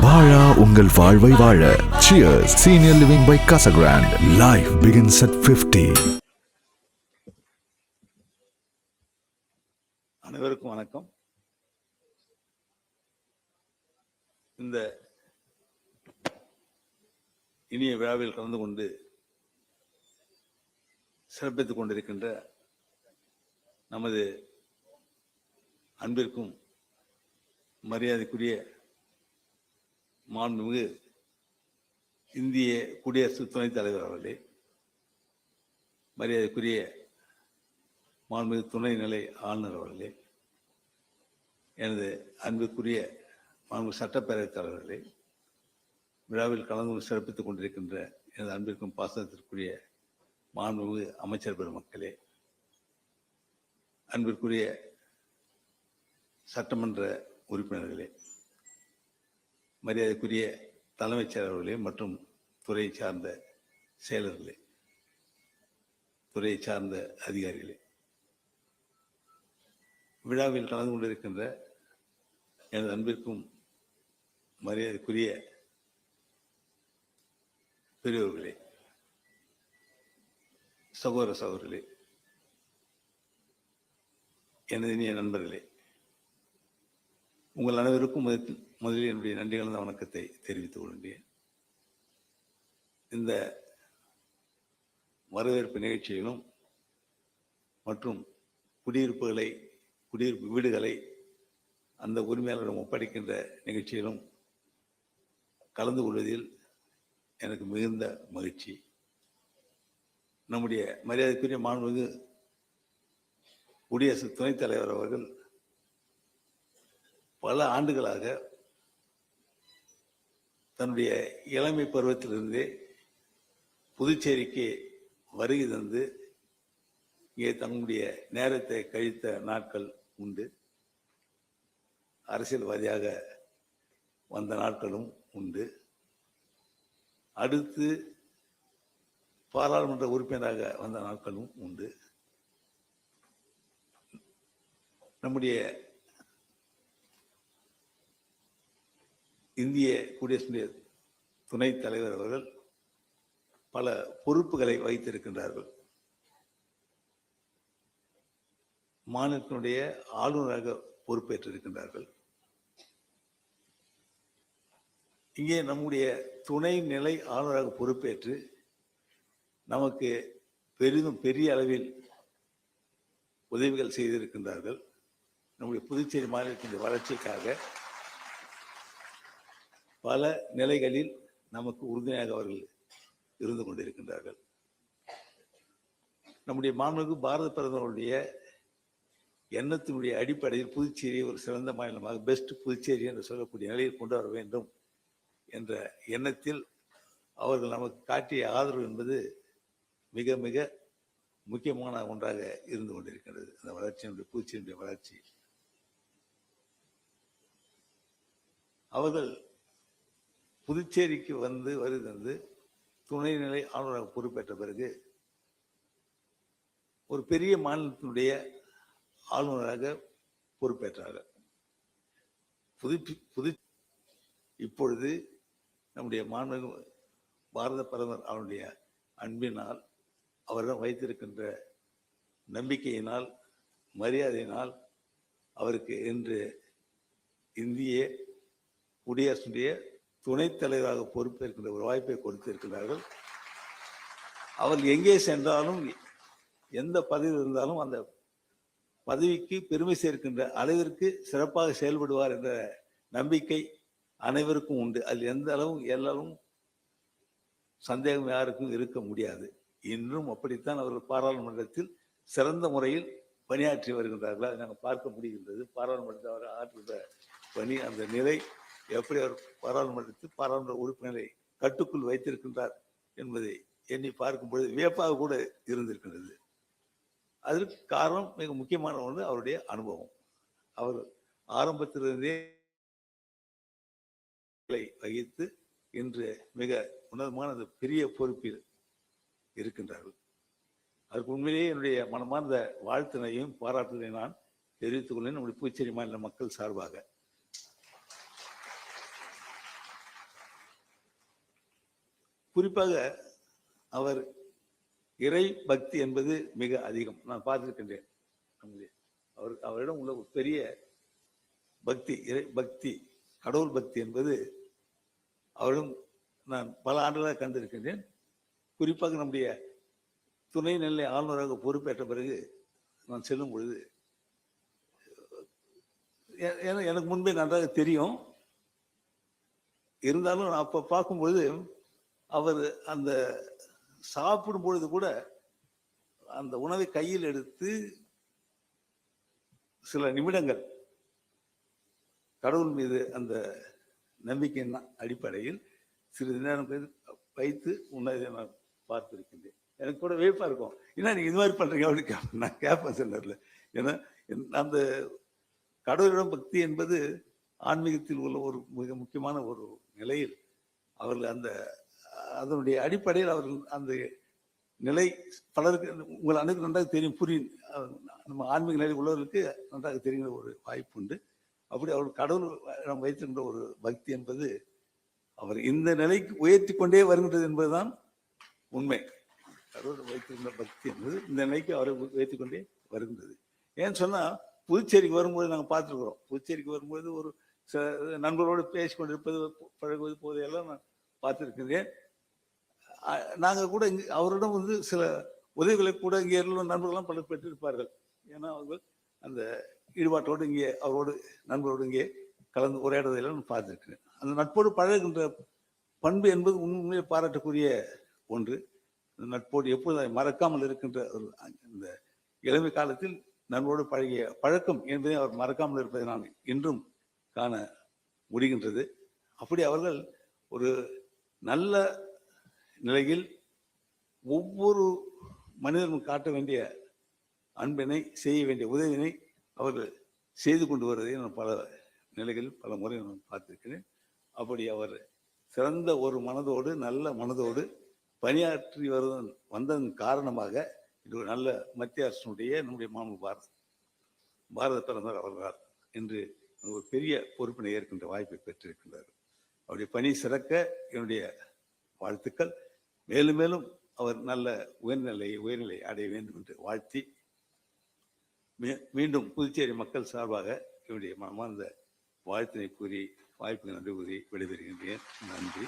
வாழா உங்கள் வாழ்வை வாழ. Cheers. Senior Living by Casa Grande. Life begins at 50. அனைவருக்கும் வணக்கம். இந்த இனிய விழாவில் கலந்து கொண்டு சிறப்பித்துக் கொண்டிருக்கின்ற நமது அன்பிற்கும் மரியாதைக்குரிய மாண்புமிகு இந்திய குடியரசு துணைத் தலைவர் அவர்களே, மரியாதைக்குரிய மாண்புமிகு துணைநிலை ஆளுநர் அவர்களே, எனது அன்பிற்குரிய மாண்புமிகு சட்டப்பேரவைத் தலைவர்களே, விழாவில் கலந்து சிறப்பித்துக் கொண்டிருக்கின்ற எனது அன்பிற்கும் பாசனத்திற்குரிய மாண்புமிகு அமைச்சர் பெருமக்களே, அன்பிற்குரிய சட்டமன்ற உறுப்பினர்களே, மரியாதைக்குரிய தலைமைச் செயலர்களே மற்றும் துறை சார்ந்த செயலர்களே, துறை சார்ந்த அதிகாரிகளே, விழாவில் கலந்து கொண்டிருக்கின்ற எனது அன்பிற்கும் மரியாதைக்குரிய பெரியவர்களே, சகோதர சகோதரர்களே, எனது இனிய நண்பர்களே, உங்கள் அனைவருக்கும் முதலில் என்னுடைய நன்றி கலந்த வணக்கத்தை தெரிவித்துக் கொள்கின்றேன். இந்த வரவேற்பு நிகழ்ச்சியிலும் மற்றும் குடியிருப்பு வீடுகளை அந்த உரிமையாளரிடம் ஒப்படைக்கின்ற நிகழ்ச்சியிலும் கலந்து கொள்வதில் எனக்கு மிகுந்த மகிழ்ச்சி. நம்முடைய மரியாதைக்குரிய மாண்புமிகு குடியரசு துணைத் தலைவர் அவர்கள் பல ஆண்டுகளாக தன்னுடைய இளமை பருவத்திலிருந்தே புதுச்சேரிக்கு வருகை தந்து இங்கே தன்னுடைய நேரத்தை கழித்த நாட்கள் உண்டு. அரசியல்வாதியாக வந்த நாட்களும் உண்டு. அடுத்து பாராளுமன்ற உறுப்பினராக வந்த நாட்களும் உண்டு. நம்முடைய இந்திய குடியரசுடைய துணைத் தலைவர் அவர்கள் பல பொறுப்புகளை வகித்திருக்கின்றார்கள். மாநிலத்தினுடைய ஆளுநராக பொறுப்பேற்றிருக்கின்றார்கள். இங்கே நம்முடைய துணை நிலை ஆளுநராக பொறுப்பேற்று நமக்கு பெரிய அளவில் உதவிகள் செய்திருக்கின்றார்கள். நம்முடைய புதுச்சேரி மாநிலத்தின் வளர்ச்சிக்காக பல நிலைகளில் நமக்கு உறுதுணையாக அவர்கள் இருந்து கொண்டிருக்கின்றார்கள். நம்முடைய மாண்புமிகு பாரத பிரதமருடைய எண்ணத்தினுடைய அடிப்படையில் புதுச்சேரியை ஒரு சிறந்த மாநிலமாக பெஸ்ட் புதுச்சேரி என்று சொல்லக்கூடிய நிலையில் கொண்டு வர வேண்டும் என்ற எண்ணத்தில் அவர்கள் நமக்கு காட்டிய ஆதரவு என்பது மிக மிக முக்கியமான ஒன்றாக இருந்து கொண்டிருக்கிறது. அந்த வளர்ச்சியினுடைய புதுச்சேரியுடைய வளர்ச்சி அவர்கள் புதுச்சேரிக்கு வருகிறது துணைநிலை ஆளுநராக பொறுப்பேற்ற பிறகு ஒரு பெரிய மாநிலத்தினுடைய ஆளுநராக பொறுப்பேற்றார்கள். இப்பொழுது நம்முடைய மாண்புமிகு பாரத பிரதமர் அவருடைய அன்பினால் அவரிடம் வைத்திருக்கின்ற நம்பிக்கையினால் மரியாதையினால் அவருக்கு இன்று இந்திய குடியரசுடைய துணைத் தலைவராக பொறுப்பேற்கின்ற ஒரு வாய்ப்பை கொடுத்திருக்கிறார்கள். அவர் எங்கே சென்றாலும் எந்த பதவி இருந்தாலும் அந்த பதவிக்கு பெருமை சேர்க்கின்ற அளவிற்கு சிறப்பாக செயல்படுவார் என்ற நம்பிக்கை அனைவருக்கும் உண்டு. அதில் எந்த எல்லாரும் சந்தேகம் யாருக்கும் இருக்க முடியாது. இன்றும் அப்படித்தான் அவர்கள் பாராளுமன்றத்தில் சிறந்த முறையில் பணியாற்றி வருகின்றார்கள். அதை நாங்கள் பார்க்க முடிகின்றது. பாராளுமன்றத்தில் அவர் ஆற்றுகின்ற பணி, அந்த நிலை, எப்படி அவர் பாராளுமன்ற உறுப்பினரை கட்டுக்குள் வைத்திருக்கின்றார் என்பதை எண்ணி பார்க்கும் பொழுது வியப்பாக கூட இருந்திருக்கின்றது. அதற்கு காரணம் மிக முக்கியமான ஒன்று அவருடைய அனுபவம். அவர் ஆரம்பத்திலிருந்தே வகித்து இன்று மிக உன்னதமான அந்த பெரிய பொறுப்பில் இருக்கின்றார்கள். அதுக்கு உண்மையிலேயே என்னுடைய மனமார்ந்த வாழ்த்தினையும் பாராட்டுதலை நான் தெரிவித்துக் கொள்கிறேன் நம்முடைய புதுச்சேரி மாநில மக்கள் சார்பாக. குறிப்பாக அவர் இறை பக்தி என்பது மிக அதிகம். நான் பார்த்திருக்கின்றேன். அவரிடம் உள்ள ஒரு பெரிய பக்தி, இறை பக்தி, கடவுள் பக்தி என்பது அவரிடம் நான் பல ஆண்டுகளாக கண்டிருக்கின்றேன். குறிப்பாக நம்முடைய துணைநிலை ஆளுநராக பொறுப்பேற்ற பிறகு நான் செல்லும் பொழுது எனக்கு முன்பே நன்றாக தெரியும். இருந்தாலும் நான் அப்ப பார்க்கும்பொழுது அவர் அந்த சாப்பிடும் பொழுது கூட அந்த உணவை கையில் எடுத்து சில நிமிடங்கள் கடவுள் மீது அந்த நம்பிக்கையின் அடிப்படையில் சிறிது நேரம் வைத்து உணவை நான் பார்த்திருக்கின்றேன். எனக்கு கூட வியப்பா இருக்கும். ஏன்னா நீங்க இது மாதிரி பண்றீங்க அப்படின்னு நான் கேட்பேன் சிலர்ல. ஏன்னா அந்த கடவுளிடம் பக்தி என்பது ஆன்மீகத்தில் உள்ள ஒரு மிக முக்கியமான ஒரு நிலையில் அவர்கள் அந்த அதனுடைய அடிப்படையில் அவர்கள் அந்த நிலை பலருக்கு உங்கள் அனைத்து நன்றாக தெரியும், புரியும். நம்ம ஆன்மீக நிலை உள்ளவர்களுக்கு நன்றாக தெரிகிற ஒரு வாய்ப்பு உண்டு. அப்படி அவர்கள் கடவுள் வைத்திருக்கின்ற ஒரு பக்தி என்பது அவர் இந்த நிலைக்கு உயர்த்தி கொண்டே வருகின்றது என்பதுதான் உண்மை. கடவுள் வைத்திருந்த பக்தி என்பது இந்த நிலைக்கு அவரை உயர்த்தி கொண்டே வருகின்றது. ஏன்னு சொன்னா புதுச்சேரிக்கு வரும்போது நாங்கள் பார்த்துருக்குறோம். புதுச்சேரிக்கு வரும்போது ஒரு நண்பர்களோடு பேசி கொண்டிருப்பது, பழகுவது, போதையெல்லாம் நான் பார்த்துருக்கிறேன். நாங்கள் கூட இங்கே அவரிடம் வந்து சில உதவிகளை கூட இங்கே உள்ள நண்பர்கள்லாம் பலர் பெற்றிருப்பார்கள். ஏன்னா அவங்க அந்த ஈடுபாட்டோடு இங்கே அவரோடு நண்பரோடு இங்கே கலந்து உரையாடுவதெல்லாம் நான் பார்த்துருக்கிறேன். அந்த நட்போடு பழகுகின்ற பண்பு என்பது உண்மையிலே பாராட்டக்கூடிய ஒன்று. அந்த நட்போடு எப்போது மறக்காமல் இருக்கின்ற ஒரு இந்த இளமை காலத்தில் நண்போடு பழகிய பழக்கம் என்பதை அவர் மறக்காமல் இருப்பதை நான் இன்றும் காண முடிகின்றது. அப்படி அவர்கள் ஒரு நல்ல நிலையில் ஒவ்வொரு மனிதனும் காட்ட வேண்டிய அன்பினை, செய்ய வேண்டிய உதவினை அவர்கள் செய்து கொண்டு வருவதை நான் பல நிலைகளில் பல முறை நான் பார்த்திருக்கிறேன். அப்படி அவர் சிறந்த ஒரு மனதோடு, நல்ல மனதோடு பணியாற்றி வந்ததன் காரணமாக இது ஒரு நல்ல மத்திய அரசினுடைய நம்முடைய மாநில பாரத பிரதமர் அவர்கள் என்று ஒரு பெரிய பொறுப்பினை ஏற்கின்ற வாய்ப்பை பெற்றிருக்கின்றார். அவருடைய பணி சிறக்க என்னுடைய வாழ்த்துக்கள். மேலும் மேலும் அவர் நல்ல உயர்நிலை அடைய வேண்டும் என்று வாழ்த்தி மீண்டும் புதுச்சேரி மக்கள் சார்பாக என்னுடைய மனமார்ந்த வாழ்த்தினை கூறி வாய்ப்புக்கு நன்றி கூறி விடைபெறுகின்றேன். நன்றி.